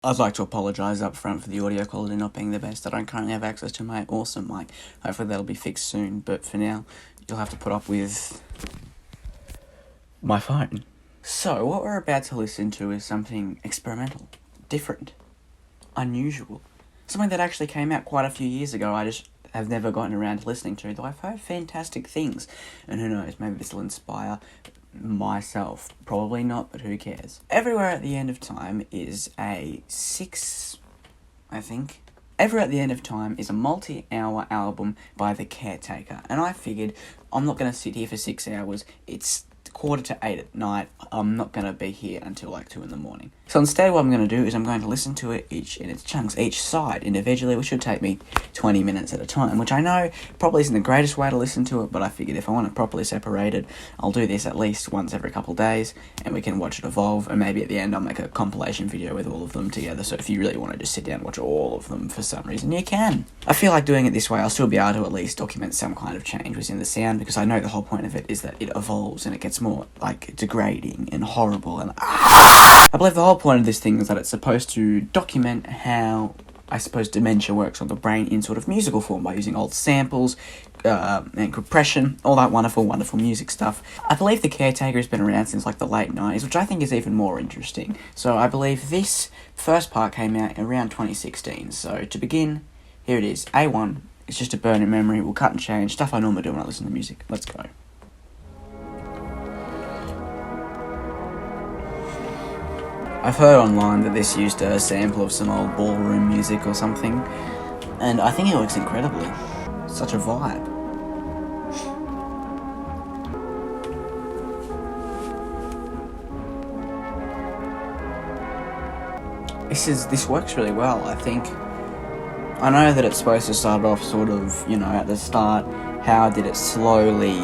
I'd like to apologise up front for the audio quality not being the best. I don't currently have access to my awesome mic. Hopefully that'll be fixed soon, but for now, you'll have to put up with my phone. So, what we're about to listen to is something experimental, different, unusual. Something that actually came out quite a few years ago. I just have never gotten around to listening to, though I've heard fantastic things. And who knows, maybe this will inspire myself. Probably not, but who cares? Everywhere at the End of Time is a Everywhere at the End of Time is a multi-hour album by The Caretaker. And I figured, I'm not going to sit here for 6 hours. It's 7:45 at night. I'm not going to be here until like 2 in the morning. So instead what I'm going to do is I'm going to listen to it each in its chunks, each side individually, which should take me 20 minutes at a time, which I know probably isn't the greatest way to listen to it, but I figured if I want it properly separated, I'll do this at least once every couple of days, and we can watch it evolve, and maybe at the end I'll make a compilation video with all of them together, so if you really want to just sit down and watch all of them for some reason, you can. I feel like doing it this way, I'll still be able to at least document some kind of change within the sound, because I know the whole point of it is that it evolves and it gets more, like, degrading and horrible, and I believe the whole point of this thing is that it's supposed to document how, I suppose, dementia works on the brain in sort of musical form by using old samples and compression, all that wonderful, wonderful music stuff. I believe The Caretaker has been around since like the late 90s, which I think is even more interesting. So I believe this first part came out around 2016. So to begin, here it is, A1. It's just a burning memory. We'll cut and change, stuff I normally do when I listen to music. Let's go. I've heard online that this used a sample of some old ballroom music or something, and I think it works incredibly. Such a vibe. This works really well, I think. I know that it's supposed to start off sort of, at the start, how did it slowly,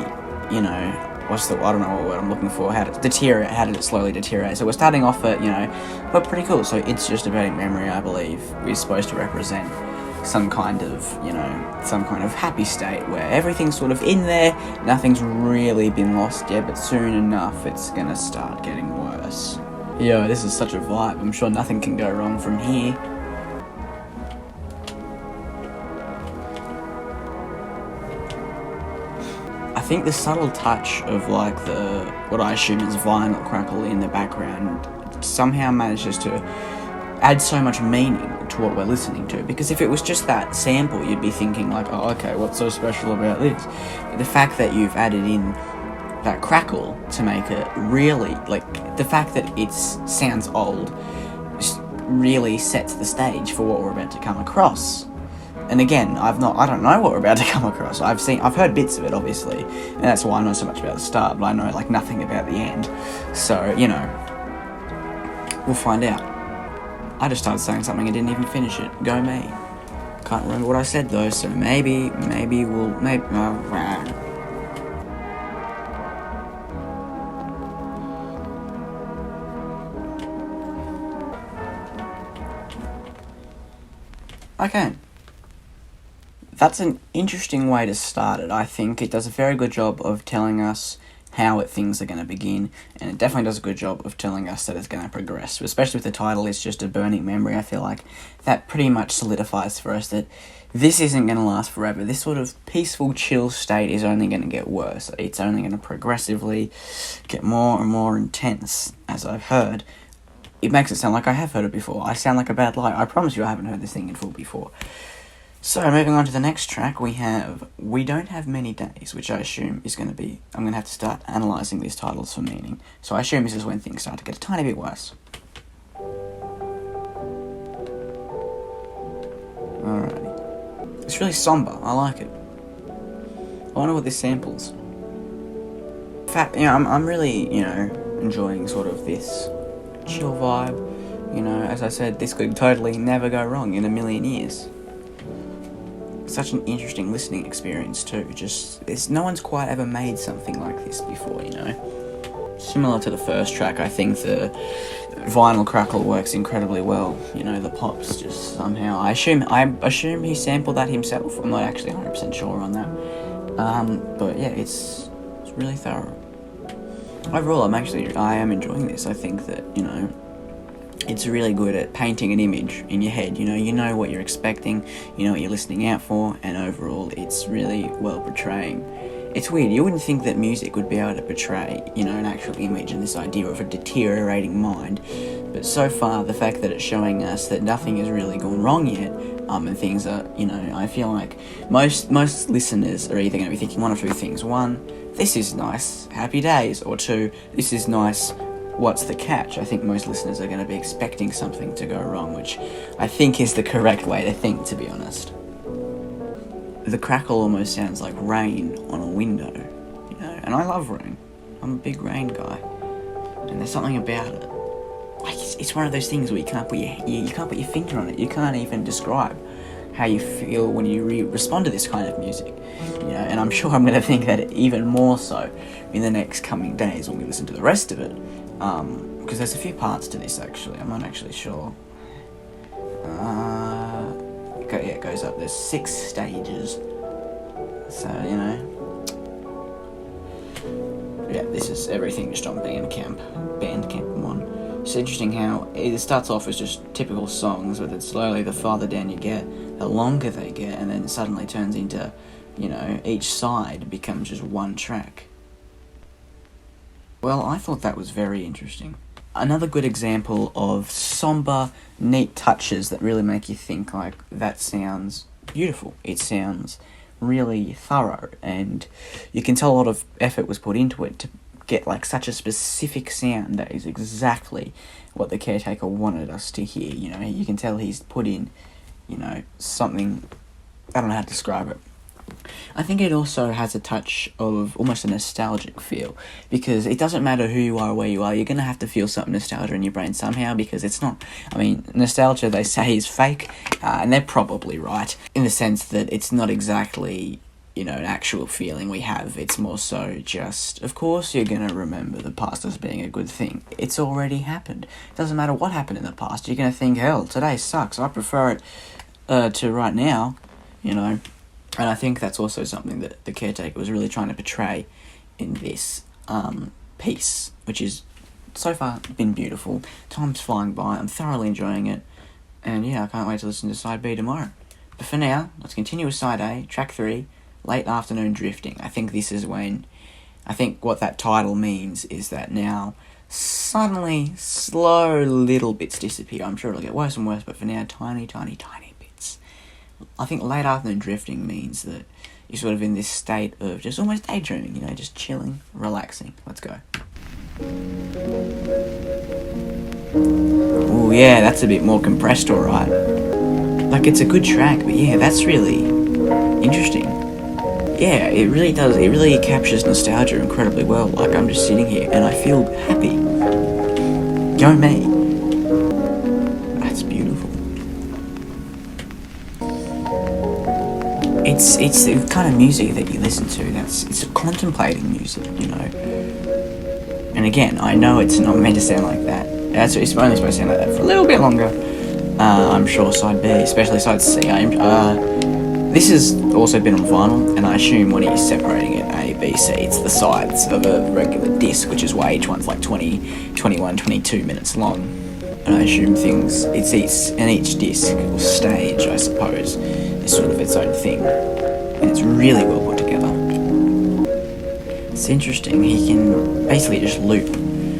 I don't know what word I'm looking for, how did it slowly deteriorate? So we're starting off at, but pretty cool. So it's just a burning memory, I believe, is supposed to represent some kind of happy state where everything's sort of in there, nothing's really been lost yet, but soon enough it's gonna start getting worse. Yo, this is such a vibe, I'm sure nothing can go wrong from here. I think the subtle touch of what I assume is vinyl crackle in the background somehow manages to add so much meaning to what we're listening to, because if it was just that sample you'd be thinking like, oh okay, what's so special about this? But the fact that you've added in that crackle to make it really, the fact that it sounds old really sets the stage for what we're about to come across. And again, I don't know what we're about to come across. I've heard bits of it, obviously, and that's why I know so much about the start, but I know, nothing about the end. So, we'll find out. I just started saying something and didn't even finish it. Go me. Can't remember what I said, though, so maybe we'll... Okay. That's an interesting way to start it. I think it does a very good job of telling us how things are going to begin, and it definitely does a good job of telling us that it's going to progress. Especially with the title, It's Just a Burning Memory, I feel like that pretty much solidifies for us that this isn't going to last forever. This sort of peaceful, chill state is only going to get worse. It's only going to progressively get more and more intense, as I've heard. It makes it sound like I have heard it before. I sound like a bad lie. I promise you I haven't heard this thing in full before. So, moving on to the next track, we have We Don't Have Many Days, which I assume is going to be... I'm going to have to start analysing these titles for meaning. So I assume this is when things start to get a tiny bit worse. Alrighty. It's really somber. I like it. I wonder what this samples. In fact, I'm really, enjoying sort of this chill vibe. As I said, this could totally never go wrong in a million years. Such an interesting listening experience too. No one's quite ever made something like this before, Similar to the first track, I think the vinyl crackle works incredibly well. The pops just somehow. I assume he sampled that himself. I'm not actually 100% sure on that. But yeah, it's really thorough. Overall, I am enjoying this. I think that it's really good at painting an image in your head. You know what you're expecting, you know what you're listening out for, and overall it's really well portraying. It's weird, you wouldn't think that music would be able to portray, an actual image and this idea of a deteriorating mind, but so far the fact that it's showing us that nothing has really gone wrong yet, and things are, I feel like most listeners are either going to be thinking one of two things. One, this is nice, happy days, or two, this is nice, what's the catch? I think most listeners are going to be expecting something to go wrong, which I think is the correct way to think, to be honest. The crackle almost sounds like rain on a window, and I love rain. I'm a big rain guy, and there's something about it. Like it's one of those things where you can't put your finger on it. You can't even describe how you feel when you respond to this kind of music, and I'm sure I'm going to think that even more so in the next coming days when we listen to the rest of it, because there's a few parts to this actually. I'm not actually sure. It goes up. There's 6 stages, so this is everything just on Bandcamp. I'm on. It's interesting how it starts off as just typical songs, but then slowly the farther down you get, the longer they get, and then it suddenly turns into, each side becomes just one track. Well, I thought that was very interesting. Another good example of somber, neat touches that really make you think, like, that sounds beautiful. It sounds really thorough, and you can tell a lot of effort was put into it to get, like, such a specific sound that is exactly what the caretaker wanted us to hear. You can tell he's put in, something, I don't know how to describe it. I think it also has a touch of almost a nostalgic feel, because it doesn't matter who you are or where you are, you're going to have to feel some nostalgia in your brain somehow, because it's not, nostalgia, they say, is fake, and they're probably right, in the sense that it's not exactly, an actual feeling we have. It's more so just, of course you're going to remember the past as being a good thing. It's already happened. It doesn't matter what happened in the past, you're going to think, hell, today sucks, I prefer it to right now, And I think that's also something that the caretaker was really trying to portray in this piece, which is so far been beautiful. Time's flying by, I'm thoroughly enjoying it, and I can't wait to listen to side B tomorrow. But for now, let's continue with side A, track 3, Late Afternoon Drifting. I think what that title means is that now suddenly slow little bits disappear. I'm sure it'll get worse and worse, but for now, tiny, tiny, tiny bits. I think late afternoon drifting means that you're sort of in this state of just almost daydreaming, just chilling, relaxing. Let's go. Oh yeah, that's a bit more compressed, alright. Like, it's a good track, but yeah, that's really interesting. Yeah, it really does. It really captures nostalgia incredibly well. Like, I'm just sitting here and I feel happy. Go me. That's beautiful. It's the kind of music that you listen to. It's a contemplating music, And again, I know it's not meant to sound like that. It's only supposed to sound like that for a little bit longer. I'm sure side B, especially side C. This has also been on vinyl, and I assume when he's separating it A, B, C, it's the sides of a regular disc, which is why each one's like 20, 21, 22 minutes long. And I assume each disc or stage, I suppose, is sort of its own thing, and it's really well put together. It's interesting, he can basically just loop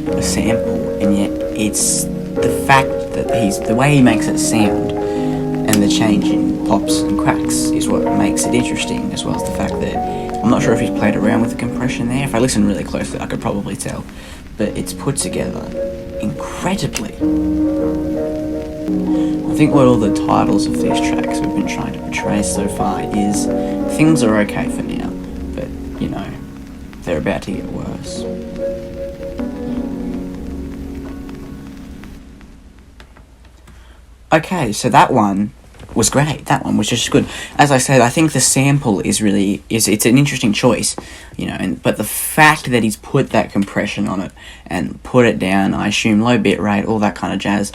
a sample, and yet it's the fact that the way he makes it sound and the change in pops and cracks is what makes it interesting, as well as the fact that I'm not sure if he's played around with the compression there. If I listen really closely, I could probably tell, but it's put together incredibly. I think what all the titles of these tracks we've been trying to portray so far is things are okay for now, but they're about to get worse. Okay, so that one was great. That one was just good. As I said, I think the sample is it's an interesting choice, but the fact that he's put that compression on it and put it down, I assume low bit rate, all that kind of jazz,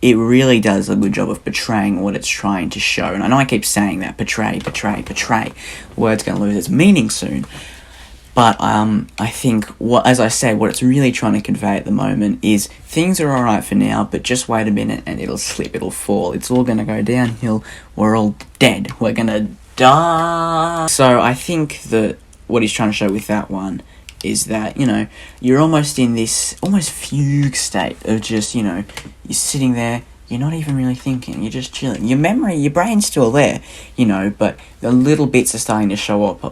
it really does a good job of portraying what it's trying to show. And I know I keep saying that, portray. Word's going to lose its meaning soon. But I think, as I said, what it's really trying to convey at the moment is things are alright for now, but just wait a minute and it'll slip, it'll fall. It's all going to go downhill. We're all dead. We're going to die. So I think that what he's trying to show with that one is that, you're almost in this almost fugue state of just, you're sitting there, you're not even really thinking, you're just chilling. Your memory, your brain's still there, but the little bits are starting to show up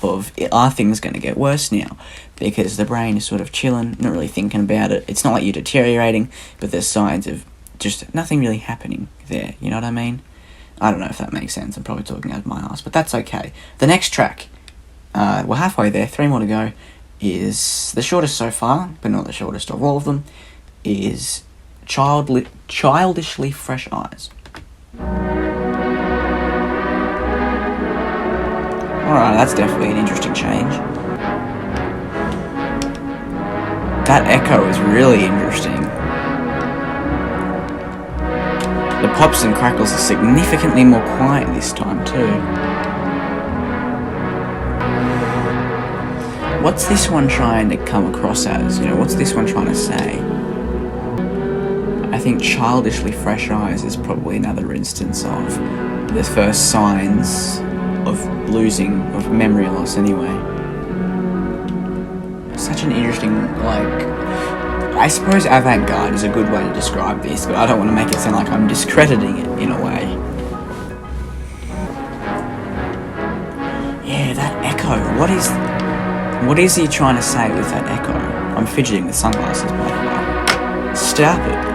of, are things going to get worse now? Because the brain is sort of chilling, not really thinking about it. It's not like you're deteriorating, but there's signs of just nothing really happening there, you know what I mean? I don't know if that makes sense, I'm probably talking out of my ass, but that's okay. The next track, we're halfway there, 3 more to go, is the shortest so far, but not the shortest of all of them, is Childishly Fresh Eyes. Alright, that's definitely an interesting change. That echo is really interesting. The pops and crackles are significantly more quiet this time too. What's this one trying to come across as? What's this one trying to say? I think Childishly Fresh Eyes is probably another instance of the first signs of memory loss anyway. Such an interesting, I suppose avant-garde is a good way to describe this, but I don't want to make it sound like I'm discrediting it in a way. Yeah, that echo, what is he trying to say with that echo? I'm fidgeting with sunglasses, by the way. Stop it.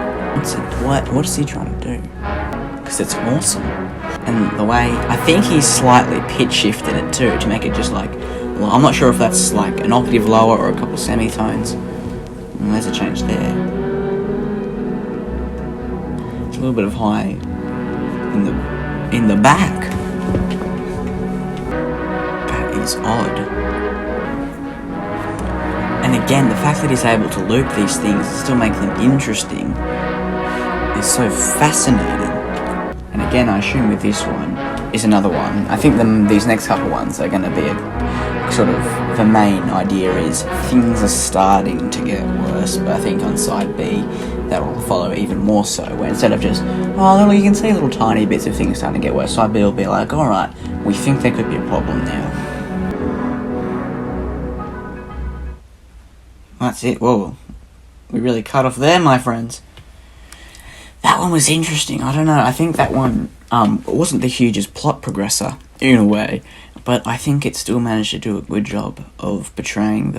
What is he trying to do? Because it's awesome. And the way, I think he's slightly pitch shifted it too, to make it just I'm not sure if that's an octave lower or a couple semitones. There's a change there. It's a little bit of high in the back. That is odd. And again, the fact that he's able to loop these things and still make them interesting is so fascinating. And again, I assume with this one is another one. I think these next couple ones are going to be the main idea is things are starting to get worse, but I think on side B that will follow even more so, where instead of just, you can see little tiny bits of things starting to get worse, side B will be like, alright, we think there could be a problem now. That's it. Whoa. We really cut off there, my friends. That one was interesting. I don't know. I think that one wasn't the hugest plot progressor, in a way, but I think it still managed to do a good job of portraying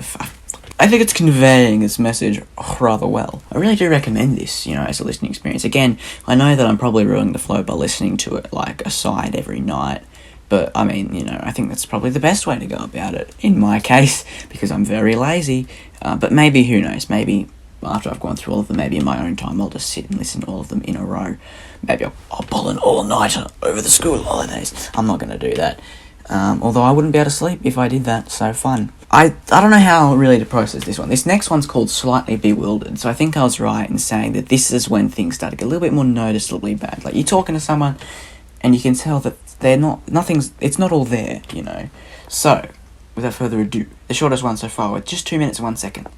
I think it's conveying its message rather well. I really do recommend this, as a listening experience. Again, I know that I'm probably ruining the flow by listening to it, aside every night, but, I think that's probably the best way to go about it, in my case, because I'm very lazy. But maybe, who knows, maybe after I've gone through all of them, maybe in my own time, I'll just sit and listen to all of them in a row. Maybe I'll pull an all-nighter over the school holidays. I'm not going to do that. Although I wouldn't be able to sleep if I did that, so fun. I don't know how really to process this one. This next one's called Slightly Bewildered, so I think I was right in saying that this is when things start to get a little bit more noticeably bad. You're talking to someone, and you can tell that it's not all there, So, without further ado, the shortest one so far, with just 2 minutes and 1 second.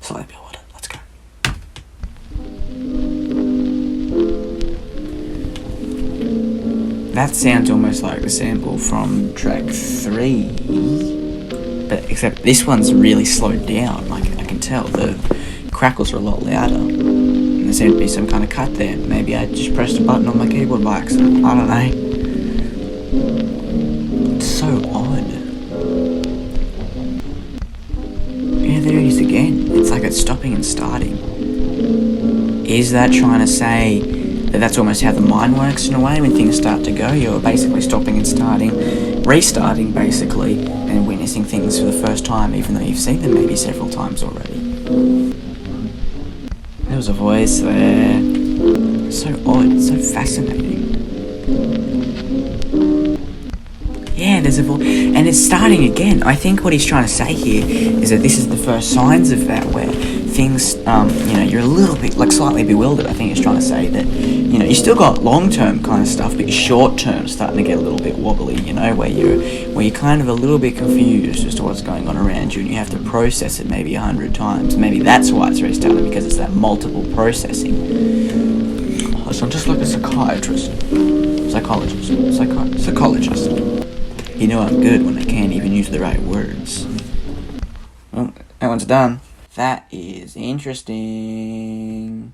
Slightly Bewildered, let's go. That sounds almost like the sample from track 3, but except this one's really slowed down. I can tell the crackles are a lot louder, and there seemed to be some kind of cut there. Maybe I just pressed a button on my keyboard by accident. I don't know. It's so odd. Yeah, there it is again. It's like it's stopping and starting. Is that trying to say that's almost how the mind works in a way? When things start to go, you're basically stopping and starting, restarting basically, and witnessing things for the first time, even though you've seen them maybe several times already. There was a voice there. So odd, so fascinating. Yeah, there's a voice, and it's starting again. I think what he's trying to say here is that this is the first signs of that, where things, you're a little bit, like, slightly bewildered. I think he's trying to say that, you still got long-term kind of stuff, but short-term starting to get a little bit wobbly, where you're kind of a little bit confused as to what's going on around you, and you have to process it maybe 100 times. Maybe that's why it's restarting, because it's that multiple processing. Oh, so I'm just like a psychologist. I'm good when I can't even use the right words. Well, that one's done. That is interesting.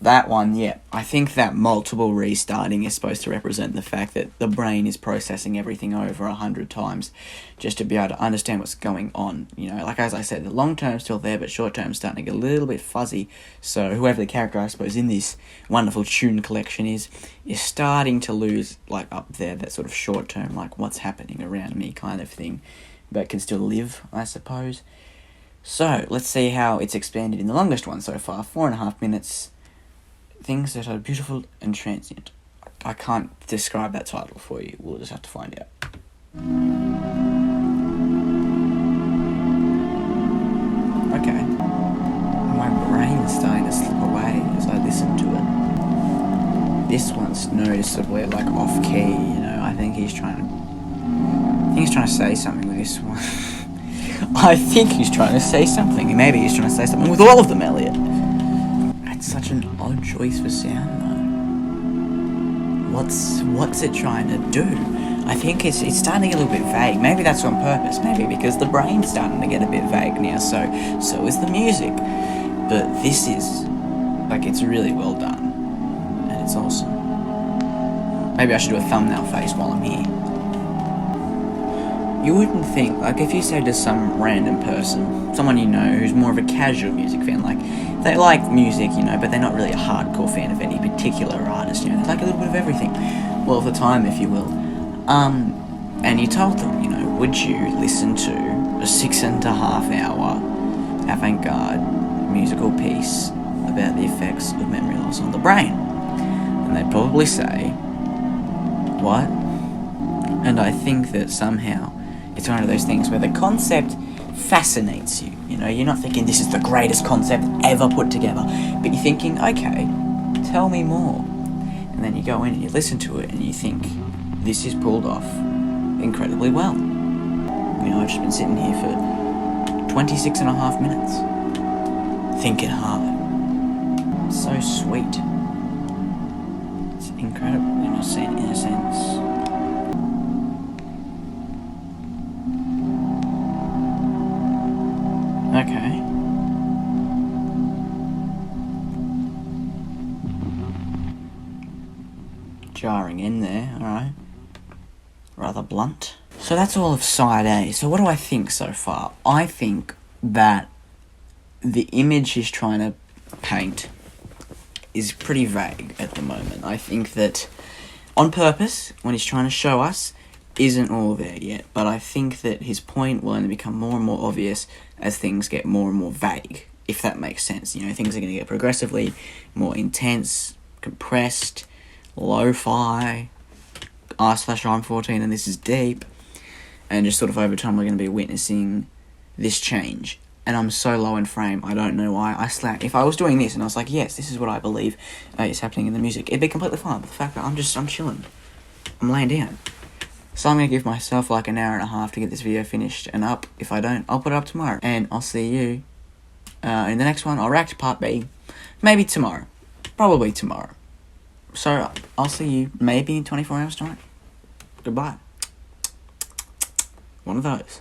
That one, yeah. I think that multiple restarting is supposed to represent the fact that the brain is processing everything over 100 times just to be able to understand what's going on. Like as I said, the long term's still there, but short term's starting to get a little bit fuzzy. So whoever the character, I suppose, in this wonderful tune collection is starting to lose, like, up there, that sort of short term, like, what's happening around me kind of thing, but can still live, I suppose. So, let's see how it's expanded in the longest one so far, 4.5 minutes. Things that are beautiful and transient. I can't describe that title for you. We'll just have to find out. Okay. My brain's starting to slip away as I listen to it. This one's noticeably, like, off-key, I think he's trying to say something with this one. I think he's trying to say something. Maybe he's trying to say something with all of them, Elliott. That's such an odd choice for sound, though. What's it trying to do? I think it's starting to get a little bit vague. Maybe that's on purpose. Maybe because the brain's starting to get a bit vague now. So is the music. But this is, like, it's really well done, and it's awesome. Maybe I should do a thumbnail face while I'm here. You wouldn't think, like, if you said to some random person, someone who's more of a casual music fan, like, they like music, but they're not really a hardcore fan of any particular artist, they like a little bit of everything. Well, of the time, if you will. And you told them, would you listen to a 6.5 hour avant-garde musical piece about the effects of memory loss on the brain? And they'd probably say, what? And I think that somehow it's one of those things where the concept fascinates you. You're not thinking this is the greatest concept ever put together, but you're thinking, okay, tell me more. And then you go in and you listen to it and you think, this is pulled off incredibly well. I've just been sitting here for 26.5 minutes, thinking hard. It's so sweet. It's incredible in a sense. Okay. Jarring in there, alright. Rather blunt. So that's all of side A. So what do I think so far? I think that the image he's trying to paint is pretty vague at the moment. I think that on purpose, when he's trying to show us, isn't all there yet, but I think that his point will only become more and more obvious as things get more and more vague, if that makes sense. Things are going to get progressively more intense, compressed, lo-fi, r/I'm14 and this is deep, and just sort of over time we're going to be witnessing this change. And I'm so low in frame, I don't know why. If I was doing this and I was like, yes, this is what I believe is happening in the music, it'd be completely fine. But the fact that I'm chilling, I'm laying down. So I'm going to give myself like an hour and a half to get this video finished and up. If I don't, I'll put it up tomorrow. And I'll see you in the next one. I'll react to part B. Maybe tomorrow. Probably tomorrow. So I'll see you maybe in 24 hours time. Goodbye. One of those.